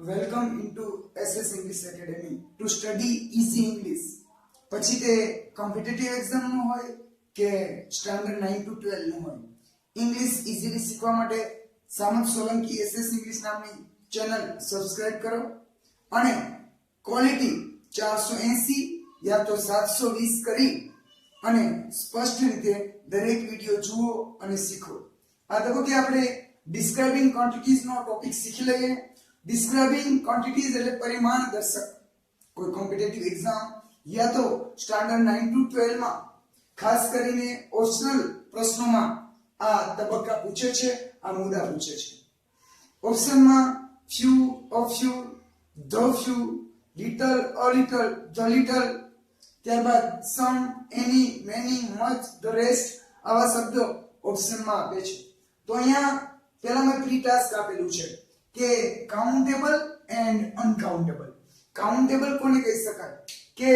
Welcome into SS English academy to study easy English. પછી તે competitive exam નું હોય કે સ્ટાન્ડર્ડ 9 to 12 નું હોય, ઇંગ્લિશ ઇઝીલી શીખવા માટે સામંત સોલંકી SS ઇંગ્લિશ નામની ચેનલ સબસ્ક્રાઇબ કરો અને ક્વોલિટી 480 યા તો 720 કરી અને સ્પષ્ટ રીતે દરેક વિડિયો જુઓ અને શીખો. આ તબક્કે આપણે ડિસ્ક્રાઇબિંગ ક્વોન્ટિટીઝ નો ટોપિક શીખી લઈએ. ડિસ્ક્રાઇબિંગ ક્વોન્ટિટીઝ એટલે પરિમાણ દર્શક. કોઈ કોમ્પિટિટિવ એક્ઝામ યા તો સ્ટાન્ડર્ડ 9 to 12 માં ખાસ કરીને ઓપ્શનલ પ્રશ્નોમાં આ તબક્કા પૂછે છે, આ મુદ્દા પૂછે છે. ઓપ્શનમાં few, of few, the few, little, a little, the little, ત્યારબાદ some, any, many, much, the rest આવા શબ્દો ઓપ્શનમાં આપે છે. તો અહીંયા પહેલા મેં પ્રી ટાસ્ક આપેલું છે કે કાઉન્ટેબલ એન્ડ અનકાઉન્ટેબલ. કાઉન્ટેબલ કોને કહી શકાય કે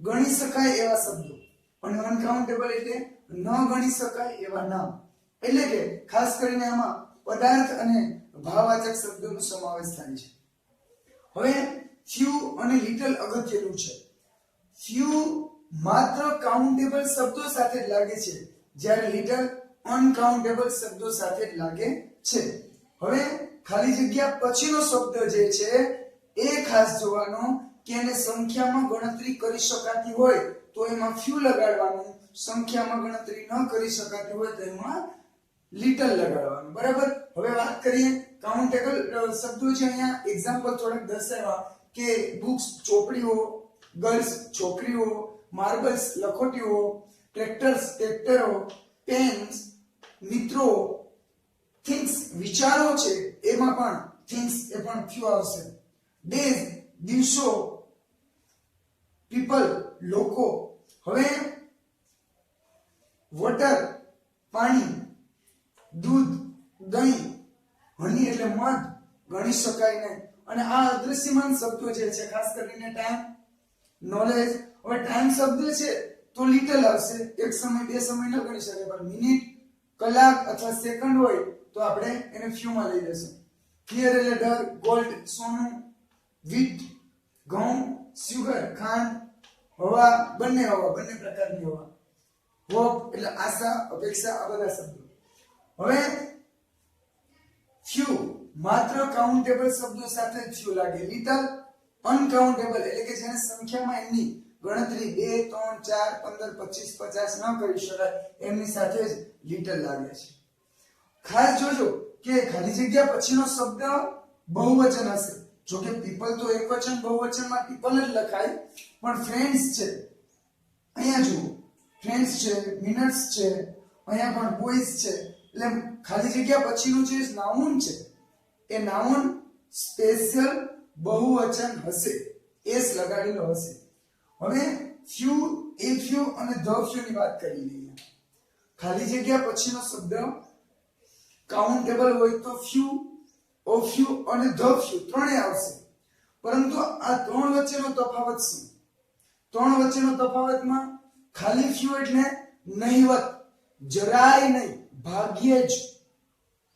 ગણી શકાય એવા શબ્દો, અને અનકાઉન્ટેબલ એટલે ન ગણી શકાય એવા નામ. એટલે કે ખાસ કરીને આમાં પદાર્થ અને ભાવવાચક શબ્દોનો સમાવેશ થાય છે. હવે few અને little અગત્યનું છે. few માત્ર કાઉન્ટેબલ શબ્દો સાથે જ લાગે છે, જ્યારે little અનકાઉન્ટેબલ શબ્દો સાથે જ લાગે છે. હવે ખાલી જગ્યા પછીનો શબ્દ જે છે એ ખાસ જોવાનો કે એને સંખ્યામાં ગણતરી કરી શકાતી હોય તો એમાં few લગાડવાનું, સંખ્યામાં ગણતરી ન કરી શકાતી હોય તો એમાં little લગાડવાનું. બરાબર. હવે વાત કરીએ કાઉન્ટેબલ શબ્દો છે. અહીંયા એક્ઝામ્પલ થોડાક દર્શાવ્યા કે બુક્સ ચોપડીઓ, ગર્લ્સ છોકરીઓ, માર્બલ્સ લખોટીઓ, ટ્રેક્ટર્સ ટ્રેક્ટરો, પેન્સ મિત્રો, થિંગ્સ વિચારો છે એમાં પણ થિંગ્સ એ પણ few આવશે. ડેઝ દિવસો, પીપલ લોકો. હવે વોટર પાણી, દૂધ દહીં, હની એટલે મધ ગણી શકાય નહીં. અને આ અદ્રશ્યમાન શબ્દો જે છે ખાસ કરીને ટાઈમ, નોલેજ. હવે ટાઈમ શબ્દ છે તો little આવશે, એક સમય બે સમય ન ગણી શકાય, પણ મિનિટ, કલાક અથવા સેકન્ડ હોય તો આપણે એને few માં લઈ લેશું. ક્લિયર એટલે ડર, ગોલ્ડ સોનું, વીટ ઘઉં, સુગર ખાંડ, હવા બંને પ્રકારની હવા, હોપ એટલે આશા અપેક્ષા, આ બધા શબ્દો. હવે few માત્ર કાઉન્ટેબલ શબ્દો સાથે few લાગે. little અનકાઉન્ટેબલ એટલે કે જેને સંખ્યામાં એમની ગણતરી 2 3 4 15 25 50 ન કરી શકાય એમની સાથે જ little લાગે છે. ખાસ જોજો કે ખાલી જગ્યા પછીનો શબ્દ બહુવચન હશે. જો કે people તો એકવચન બહુવચનમાં people જ લખાય, પણ friends છે અહીંયા જુઓ, friends છે, minutes છે, અહીંયા પણ boys છે. એટલે ખાલી જગ્યા પછીનું જે નાઉન છે એ નાઉન સ્પેશિયલ બહુવચન હશે, એસ લગાડેલો હશે. હવે few, a few અને the few ની વાત કરી લઈએ. ખાલી જગ્યા પછીનો શબ્દ કાઉન્ટેબલ હોય તો few, of few અને the few ત્રણેય આવશે. પરંતુ આ ત્રણ વચ્ચેનો તફાવત શું? ત્રણ વચ્ચેનો તફાવતમાં ખાલી few એટલે નહિવત, જરાય નહીં, ભાગ્યે જ,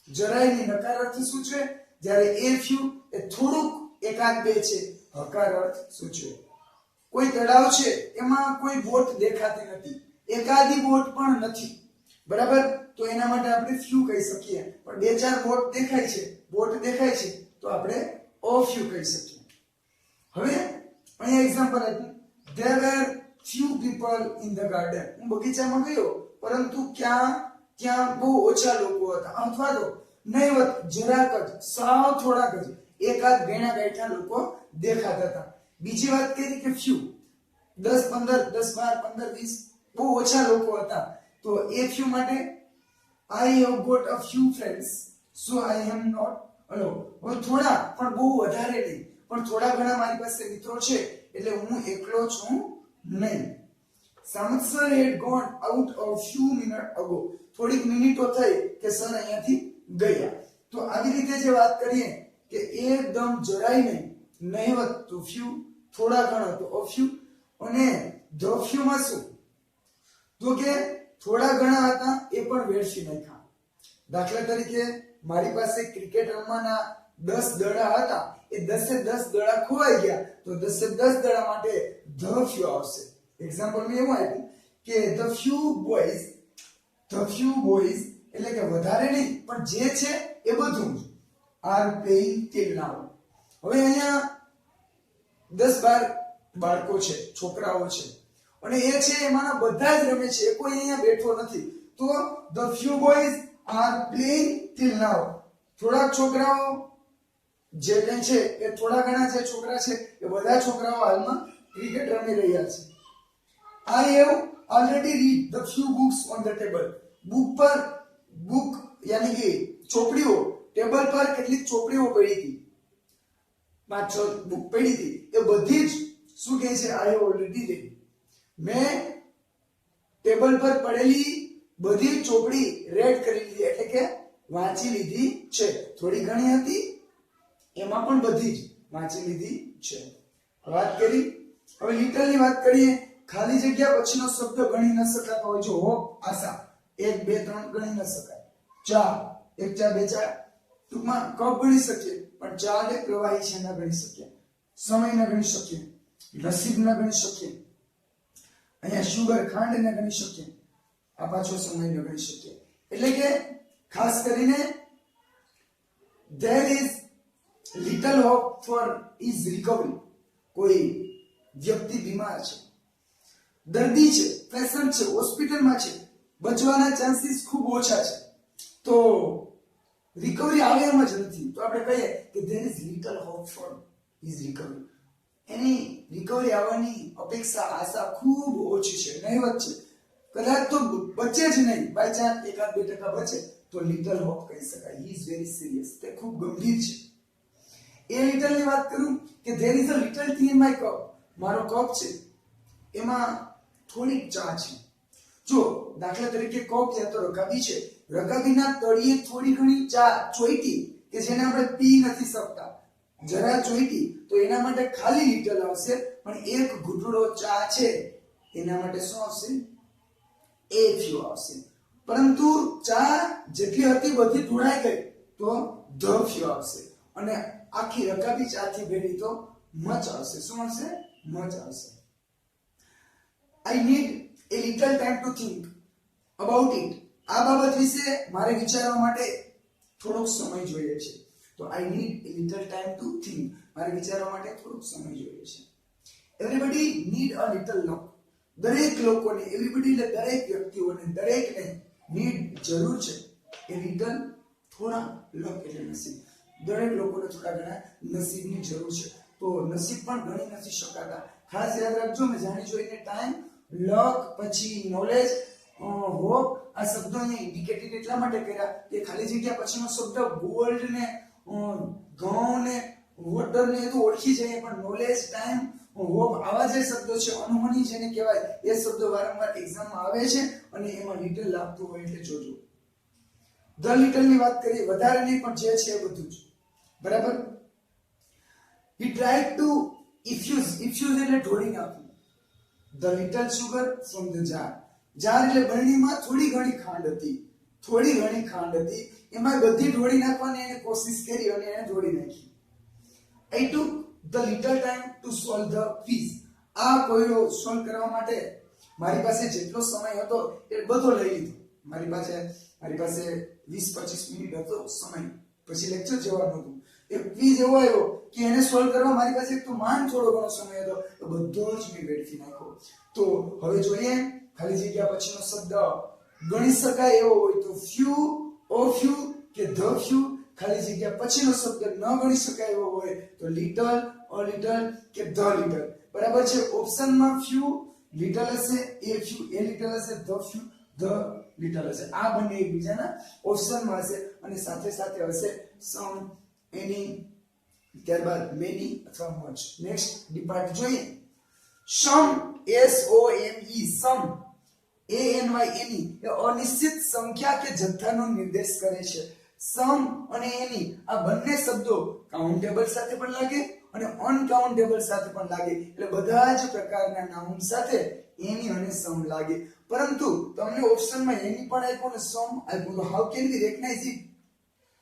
જરાય નહીં. નકાર અર્થ શું છે? જ્યારે a few એ થોડુંક એકાદ બે છે, હકાર અર્થ સૂચવે. કોઈ તળાવ છે એમાં કોઈ બોટ દેખાતી નથી, એકાદી બોટ પણ નથી. બરાબર. તો એના માટે આપણે few કહી શકીએ. પણ બે ચાર બોટ દેખાય છે તો આપણે a few કહી શકીએ. હવે અહીંયા એક્ઝામ્પલ આપ્યું, there were few people in the garden. હું બગીચામાં ગયો પરંતુ ત્યાં બહુ ઓછા લોકો હતા, અથવા તો નહિવત, જરાક જ, સાવ થોડાક જ, એકાદ ગણા ગાંઠા લોકો દેખાતા હતા. બીજી વાત કરી કે few 10 15 10 12 15 20 બહુ ઓછા લોકો હતા. તો એ few માટે I have got a few friends so I am not alone. હવે થોડા પણ બહુ વધારે નહીં, પણ થોડા ઘણા મારી પાસે મિત્રો છે એટલે હું એકલો છું નહીં. સામંત sir had gone out a few minutes ago. થોડીક મિનિટો થઈ કે સર અહીંયાથી ગયા. તો આવી રીતે જે વાત કરીએ કે એકદમ જરાય નહીં, નહિવત તો few, થોડા ઘણા તો a few, અને the few માં શું? તો કે થોડા ઘણા હતા એ પણ વેડફી નાખ્યા. દાખલા તરીકે મારી પાસે ક્રિકેટ રમવાના 10 દડા હતા એ 10 દડા ખોવાઈ ગયા તો 10 દડા માટે the few આવશે. એક્ઝામ્પલ મેં એવું આપ્યું કે the few boys એટલે કે વધારે નહીં પણ જે છે એ બધું are playing till now. હવે અહીંયા 10-12 બાળકો છે, છોકરાઓ છે અને એ છે એમાંના બધા જ રમે છે, કોઈ અહીંયા બેઠો નથી. તો the few boys are playing till now. થોડાક છોકરાઓ જે કંઈ છે એ થોડા ઘણા જે છોકરા છે એ બધા છોકરાઓ હાલમાં ક્રિકેટ રમી રહ્યા છે. I have already read the few books on the table. Book યાની કે ચોપડીઓ, ટેબલ પર કેટલીક ચોપડીઓ પડી હતી, 5-6 બુક પડી હતી, એ બધી જ શું કહે છે I have already read. મેં ટેબલ પર પડેલી બધી ચોપડી રેડ કરી લીધી એટલે કે વાંચી લીધી છે. થોડી ઘણી હતી એમાં પણ બધી જ વાંચી લીધી છે. વાત કરી. હવે લિટલ ની વાત કરીએ. ખાલી જગ્યા પછીનો શબ્દ ગણી ન શકાતો હોય. જો હોપ, આશા, 1 2 3 ગણી ન શકાય. ચા, 1 4 2 4 ટૂંકમાં કપ ગણી શકીએ પણ ચા એ પ્રવાહી છે ના ગણી શકીએ. સમય ના ગણી શકીએ, નસીબ ના ગણી શકીએ, અહીંયા શુગર, ખાંડ ના ગણી શકીએ, આ પાછો સમય ન ગણી શકીએ. એટલે કે ખાસ કરીને there is little hope for his recovery. કોઈ વ્યક્તિ બીમાર છે, દર્દી છે, પેશન્ટ છે, હોસ્પિટલમાં છે, બચવાના ચાન્સીસ ખૂબ ઓછા છે, તો રિકવરી આવે એમ જ નથી. તો આપણે કહીએ કે there is little hope for his recovery. Any recovery આવવાની અપેક્ષા, આશા ખૂબ ઓછી છે, નહીવત છે. કદાચ તો બચે જ નહીં, બાય ચાન્સ 1-2% બચે તો લિટલ હોપ કહી શકાય. હી ઇઝ વેરી સિરિયસ, તે ખૂબ ગંભીર છે. એ લિટલ ની વાત કરું કે there is a little tea in my cup. મારો કપ છે એમાં થોડીક ચા છે. જો દાખલા તરીકે કપ યા તો રકાબી છે, રકાબીના તળિયે થોડી ઘણી ચા ચોઈટી કે જેને આપણે પી નથી શકતા, જરા ચોઈટી, તો એના માટે ખાલી લિટલ આવશે. પણ એક ઘૂંટડો ચા છે એના માટે શું આવશે? એ few આવશે. પરંતુ ચા જેટલી હતી બધી ઢોળાઈ ગઈ તો the few આવશે. અને આખી રકાબી ચાથી ભેળી તો મચ આવશે. શું આવશે? મચ આવશે. I need a little time to think about it. આ બાબત વિશે મારે વિચારવા માટે થોડોક સમય જોઈએ છે. તો I need a little time to think. મારે વિચારવા માટે થોડોક સમય જોઈએ છે. Everybody need a little luck. દરેક લોકોને, એવરીબડી એટલે દરેક વ્યક્તિઓને, દરેકને need જરૂર છે. એ little થોડા luck એટલે નસીબ. દરેક લોકોને થોડા ઘણા નસીબની જરૂર છે. તો નસીબ પણ ગણી નથી શકાતા. ખાસ યાદ રાખજો, મેં જાણી જોઈને ટાઈમ, લક, પછી નોલેજ, હોપ આ શબ્દો અહીંયા ઇન્ડિકેટેડ એટલા માટે કર્યા કે ખાલી જગ્યા પછીનો શબ્દ ગોલ્ડ ને ઘઉં ને વોટર ને એ તો ઓળખી જઈએ, પણ નોલેજ, ટાઈમ, હોપ આવા જે શબ્દો છે, અનુમની જેને કહેવાય, એ શબ્દો વારંવાર એક્ઝામમાં આવે છે અને એમાં લિટલ લાગતું હોય એટલે જોજો. ધ લિટલ ની વાત કરીએ, વધારે નહીં પણ જે છે એ બધું જ. બરાબર. He tried to infuse એટલે ઢોળી નાખવું. The little sugar from the jar. jar એટલે બરણીમાં થોડી ઘણી ખાંડ હતી, એમાં બધી ઢોળી નાખવાની એને કોશિશ કરી અને એને ઢોળી નાખી. I took the little time to solve the quiz. આ કોયડો સોલ્વ કરવા માટે મારી પાસે જેટલો સમય હતો એ બધો લઈ લીધો. મારી પાસે 20-25 મિનિટ હતો સમય, પછી લેક્ચર જવાનું હતું. એક ક્વિઝ એવો આવ્યો કે એને સોલ્વ કરવા મારી પાસે એક તો માન થોડો ઘણો સમય હતો, તો બધો જ મેં વેડફી નાખ્યો. તો હવે જોઈએ ખાલી જગ્યા પછીનો શબ્દ ગણી શકાય એવો હોય તો few, o few કે the few. ખાલી જગ્યા પછીનો શબ્દ ન ગણી શકાય એવો હોય તો little, a little કે the little. બરાબર છે. ઓપ્શનમાં few little હશે, a few એ little હશે, the few the little હશે. આ બંને એકબીજાના ઓપ્શનમાં હશે અને સાથે સાથે હશે some, any, ત્યારબાદ many અથવા much. નેક્સ્ટ ડિપાર્ટ જોઈએ. some, S-O-M-E, some, A-N-Y-N-E એ અનિશ્ચિત સંખ્યા કે જથ્થાનો નિર્દેશ કરે છે. સમ અને એની આ બંને શબ્દો કાઉન્ટેબલ સાથે પણ લાગે અને અનકાઉન્ટેબલ સાથે પણ લાગે. એટલે બધા જ પ્રકારના નાઉન સાથે એની અને સમ લાગે. પરંતુ તમને ઓપ્શનમાં એની પણ આપ્યું અને સમ આપ્યું, તો how can we recognize it?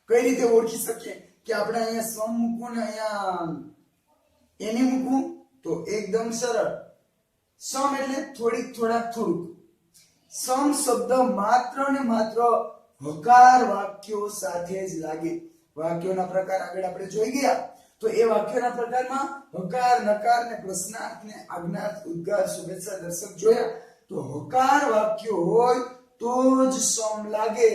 કઈ રીતે ઓળખી શકીએ કે આપણે અહીંયા સમ મૂકવું ને અહીંયા એની મૂકવું? તો એકદમ સરળ. સમ એટલે થોડુંક. સમ શબ્દ માત્ર ને માત્ર હકાર વાક્યો સાથે જ લાગે. વાક્યોના પ્રકાર આગળ આપણે જોઈ ગયા. તો એ વાક્યોના પ્રકારમાં હકાર, નકાર ને પ્રશ્નાર્થ ને આજ્ઞાર્થ, ઉદ્ગાર, શુભેચ્છા દર્શક જોયા. તો હકાર વાક્યો હોય તો જ સમ લાગે.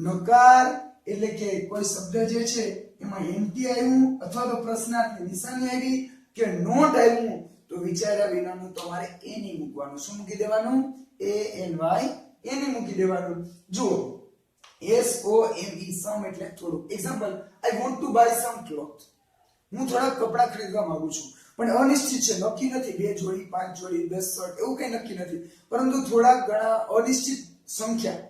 નકાર એટલે કે કોઈ શબ્દ જે છે એમાં એન્ટી આવ્યું અથવા તો પ્રશ્નાર્થની નિશાની આવી કે નોટ આવ્યું તો વિચાર્યા વિનાનું તમારે એ નહીં મૂકવાનું. શું મૂકી દેવાનું? ANY એની મૂકી દેવાનું. જુઓ SOME સમ એટલે થોડું. Example, I want to buy some clothes. હું થોડા કપડા ખરીદવા માંગુ છું, પણ અનિશ્ચિત છે, નક્કી નથી 2 જોડી 5 જોડી 10 શર્ટ એવું કઈ નક્કી નથી, પરંતુ થોડા ઘણા અનિશ્ચિત સંખ્યા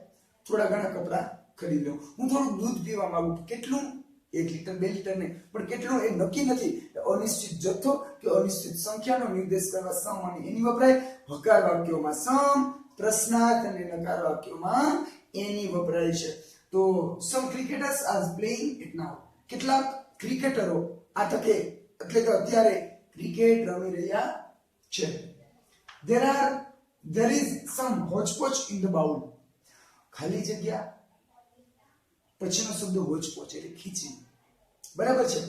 થોડા ઘણા કપડા ખરીદ લઉં. હું થોડું દૂધ પીવા માંગુ છું. કેટલું? 1 લીટર 2 લીટર નહીં, પણ કેટલું એ નક્કી નથી. અનિશ્ચિત જથ્થો કે અનિશ્ચિત સંખ્યાનો નિર્દેશ કરવા સમ અને એની વપરાય. હકાર વાક્યોમાં સમ, પ્રશ્નાર્થ અને નકાર વાક્યોમાં એની વપરાય છે. તો some cricketers are playing it now. કેટલાક ક્રિકેટરો આ તકે એટલે કે અત્યારે ક્રિકેટ રમી રહ્યા છે. there is some hodgepodge in the bowl. ખાલી જગ્યા પછીનો શબ્દ hodgepodge એટલે ખીચી. બરાબર છે.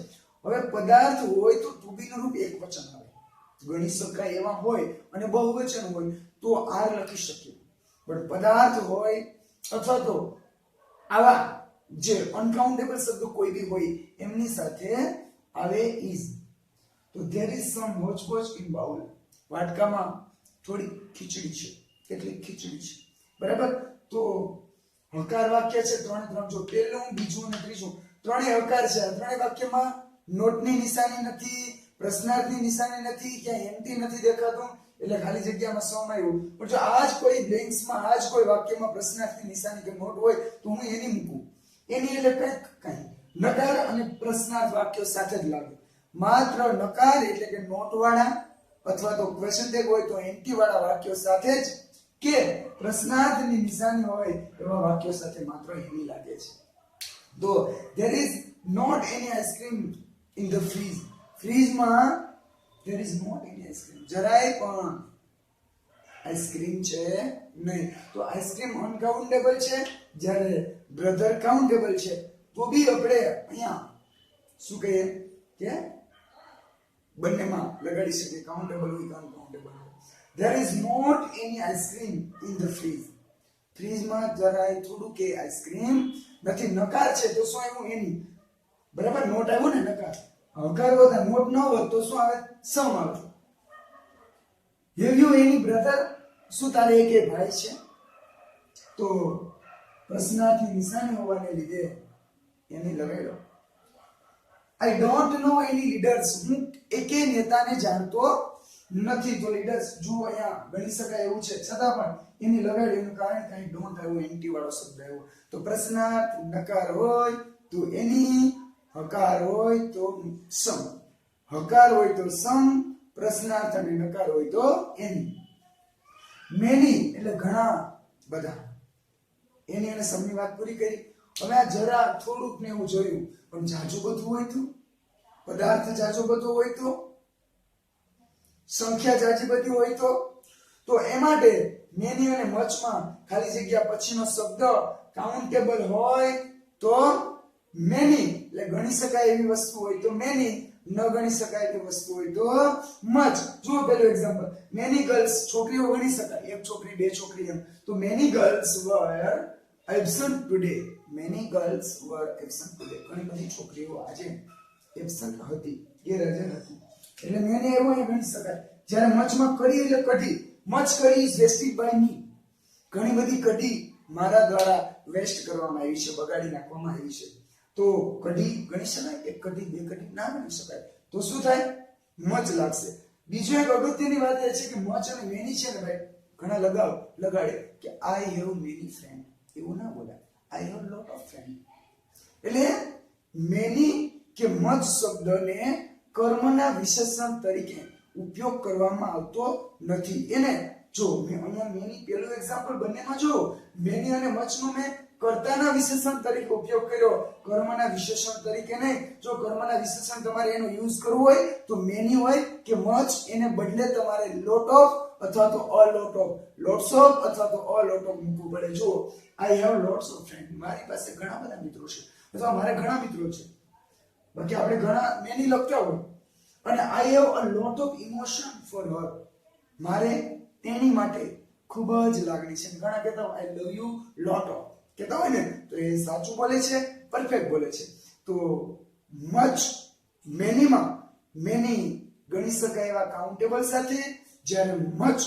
હવે પદાર્થ હોય તો to be નું રૂપ એકવચન આવે. ગણી શકાય એવા હોય અને બહુવચન હોય તો આર લખી શકીએ. પણ પદાર્થ હોય અથવા તો આવા જે અનકાઉન્ટેબલ શબ્દો કોઈ બી હોય એમની સાથે આવે is. તો there is some hodgepodge in bowl. વાટકામાં થોડી ખીચડી છે. કેટલી ખીચડી છે? બરાબર. તો હકાર વાક્ય છે 3 જો પહેલું, બીજું અને ત્રીજું ત્રણેય હકાર છે. ત્રણેય વાક્યમાં નોટની નિશાની નથી, પ્રશ્નાર્થની નિશાની નથી, ક્યાંય એન્ટી નથી દેખાતું, એટલે ખાલી જગ્યામાં સમ આવ્યું. પણ જો આજ કોઈ બ્લેન્ક્સમાં આજ કોઈ વાક્યમાં પ્રશ્નાર્થની નિશાની કે નોટ હોય તો હું એની મૂકું. એની એટલે કઈ નકાર અને પ્રશ્નાર્થ વાક્યો સાથે જ લાગે. માત્ર નકાર એટલે કે નોટ વાળા અથવા તો ક્વેશ્ચન ટેગ હોય તો એન્ટી વાળા વાક્યો સાથે જ કે પ્રશ્નાર્થની નિશાની હોય એવા વાક્યો સાથે માત્ર એની લાગે છે. તો there is not any ice cream in the freeze. ફ્રીજમાં there is not any ice cream. જરાય પણ આઈસ્ક્રીમ છે નહીં. તો આઈસ્ક્રીમ અનકાઉન્ટેબલ છે, જ્યારે બ્રધર કાઉન્ટેબલ છે. તો બી આપણે અહીંયા શું કહીએ કે બંનેમાં લગાડી શકીએ. કાઉન્ટેબલ હોય કે અનકાઉન્ટેબલ હોય. there is not any ice cream in the freeze. ફ્રીજમાં જરાય થોડું કે આઈસ્ક્રીમ નથી. નકાર છે તો શું આવ્યું? એની. બરાબર. નોટ આવ્યો ને નકાર. હકાર હોત નોટ ન હોત તો શું આવે? સમ આવે. have you any brother? શું તારે એક ભાઈ છે? તો પ્રશ્નાર્થની નિશાની હોવાને લીધે એની લગાડ્યો. I don't know any leaders. હું એકે નેતાને જાણતો નથી. તો લીડર્સ જો અહીંયા ગણી શકાય એવું છે, છતાં પણ એની લગાડ્યું. એનું કારણ કઈ ડોન્ટ આવ્યું, એન્ટી વાળો શબ્દ આવ્યો. તો પ્રશ્નાર્થ નકાર હોય તો એની, હકાર હોય તો સમ. હકાર હોય તો સમ, પ્રશ્નાર્થ અને નકાર હોય તો એની. મેની એટલે ઘણા બધા. એની અને સમની વાત પૂરી કરી. હવે આ જરા થોડુંક ને એવું જોયું, પણ જાજુ બધું હોય તો, પદાર્થ જાજુ બધો હોય તો, સંખ્યા જાજી બધી હોય તો એ માટે મેની અને મચમાં ખાલી જગ્યા પછીનો શબ્દ કાઉન્ટેબલ હોય તો મેની એટલે ગણી શકાય એવી વસ્તુ હોય તો મેની, ન ગણી શકાય એવી વસ્તુ હોય તો મચ. જુઓ પેલું એક્ઝામ્પલ, મેની ગર્લ્સ છોકરીઓ ગણી શકાય, એક છોકરી બે છોકરી એમ. તો મેની ગર્લ્સ વર એબ્સન્ટ ટુડે. મેની ગર્લ્સ વર એબ્સન્ટ ટુડે. ઘણી બધી છોકરીઓ આજે એબ્સન્ટ હતી, ગેરહાજર હતી. એટલે મેની એવું અહીં ગણી શકાય. જ્યારે મચમાં કઢી એટલે કઢી. Much kadhi is wasted by me. ઘણી બધી કઢી મારા દ્વારા વેસ્ટ કરવામાં આવી છે, બગાડી નાખવામાં આવી છે. તો કઢી ગણી શકાય? એક કઢી બે કઢી ના ગણી શકાય. તો શું થાય? મચ લાગશે. બીજું એક અગત્યની વાત એ છે કે મચ અને મેની છે ને ભાઈ, ઘણા લગાડે કે આઈ હેવ મેની ફ્રેન્ડ. એવું ના બોલાય. I have lot of friend. એટલે મેની કે મચ શબ્દને કર્મના વિશેષણ તરીકે ઉપયોગ કરવામાં આવતો નથી. એને જો મેં અહીંયા મેની પેલું એક્ઝામ્પલ બંનેમાં જો મેની અને મચનું મેં કર્તાના વિશેષણ તરીકે ઉપયોગ કર્યો, કર્મના વિશેષણ તરીકે નહીં. જો કર્મના વિશેષણ તમારે એનો યુઝ કરવો હોય તો મેની હોય કે મચ, એને બદલે તમારે લોટ ઓફ અથવા તો અ લોટ ઓફ, લોટ્સ ઓફ અથવા તો અ લોટ ઓફ મૂકવું પડે. જુઓ, I have lots of friend, મારી પાસે ઘણા બધા મિત્રો છે અથવા મારે ઘણા મિત્રો છે. બાકી આપણે ઘણા મેની લખતા હોય. અને I have a lot of emotion for her, મારે તેની માટે ખૂબ જ લાગણી છે. ઘણા કહેતા હોય આઈ લવ યુ લોટ ઓફ કહેતા હોય ને, તો એ સાચું બોલે છે, પરફેક્ટ બોલે છે. તો મચ મેનીમાં મેની ગણી શકાય એવા કાઉન્ટેબલ સાથે, જ્યારે મચ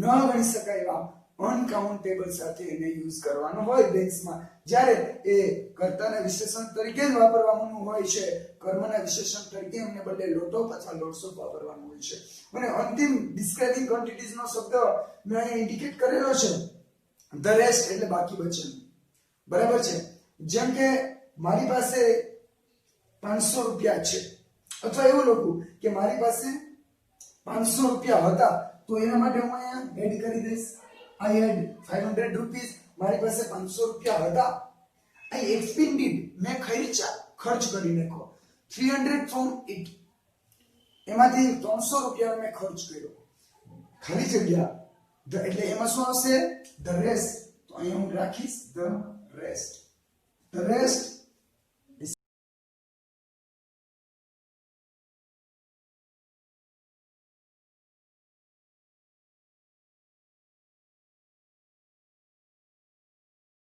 ન ગણી શકાય એવા અનકાઉન્ટેબલ સાથે એને યુઝ કરવાનો હોય બેન્ચમાં. જ્યારે એ કર્તાના વિશેષણ તરીકે જ વાપરવાનું હોય છે, કર્મના વિશેષણ તરીકે એમને બદલે લોટ ઓફ અથવા લોટ્સ ઓફ વાપરવાનું હોય છે. અને અંતિમ ડિસ્ક્રાઇબિંગ ક્વોન્ટિટીઝ નો શબ્દ મેં અહીં ઇન્ડિકેટ કરેલો છે, ધ રેસ્ટ, એટલે બાકી બચેલું. બરાબર છે. જેમ કે મારી પાસે 500 રૂપિયા છે, અથવા એવું લખું કે મારી પાસે 500 રૂપિયા હતા, તો એના માટે હું અહીંયા એડ કરી દઈશ I had 500 rupees, મારી પાસે 500 રૂપિયા હતા. I expended, મેં ખર્ચ કરી નાખો. 300 from it, એમાંથી 300 રૂપિયા મેં ખર્ચ કર્યો. ખાલી જગ્યા એટલે એમાં શું આવશે? the rest. તો અહીંયા હું રાખીશ the rest. the rest